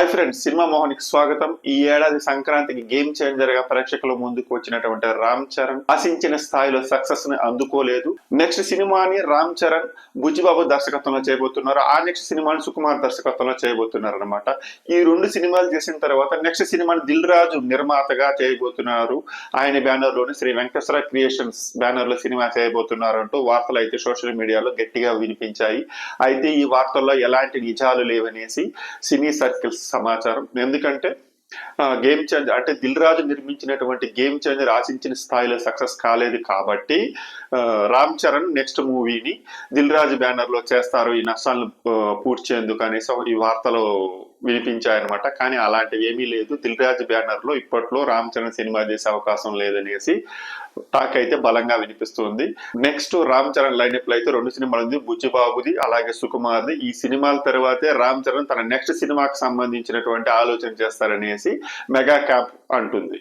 Hi friends, cinema మోహన్కి స్వాగతం. ఈ ఏడాది సంక్రాంతికి గేమ్ చేంజర్ గా ప్రేక్షకుల ముందుకు వచ్చినటువంటి రామ్ చరణ్ ఆశించిన స్థాయిలో సక్సెస్ ని అందుకోలేదు. నెక్స్ట్ సినిమాని రామ్ చరణ్ బుజ్జిబాబు దర్శకత్వంలో చేయబోతున్నారు. ఆ నెక్స్ట్ సినిమాని సుకుమార్ దర్శకత్వంలో చేయబోతున్నారు అనమాట. ఈ రెండు సినిమాలు చేసిన తర్వాత నెక్స్ట్ సినిమాని దిల్ రాజు నిర్మాతగా చేయబోతున్నారు. ఆయన బ్యానర్ లోని శ్రీ వెంకటేశ్వర క్రియేషన్స్ బ్యానర్ లో సినిమా చేయబోతున్నారు అంటూ వార్తలు అయితే సోషల్ మీడియాలో గట్టిగా వినిపించాయి. అయితే ఈ వార్తల్లో ఎలాంటి నిజాలు లేవనేసి సినీ సర్కిల్స్ సమాచారం. ఎందుకంటే గేమ్ చేంజర్ అంటే దిల్ రాజు నిర్మించినటువంటి గేమ్ చేంజర్ ఆశించిన స్థాయిలో సక్సెస్ కాలేదు కాబట్టి రామ్ చరణ్ నెక్స్ట్ మూవీని దిల్ రాజు బ్యానర్ లో చేస్తారు ఈ నష్టాలను పూడ్చేందుకు అనేసి ఈ వార్తలు వినిపించాయన్నమాట. కానీ అలాంటివి ఏమీ లేదు. దిల్ రాజు బ్యానర్ లో ఇప్పట్లో రామ్ చరణ్ సినిమా చేసే అవకాశం లేదనేసి టాక్ అయితే బలంగా వినిపిస్తుంది. నెక్స్ట్ రామ్ చరణ్ లైనప్ లో అయితే రెండు సినిమాలు ఉంది, బుజ్జిబాబుది అలాగే సుకుమార్ది. ఈ సినిమాల తర్వాతే రామ్ చరణ్ తన నెక్స్ట్ సినిమాకి సంబంధించినటువంటి ఆలోచన చేస్తారనేసి మెగా క్యాంప్ అంటుంది.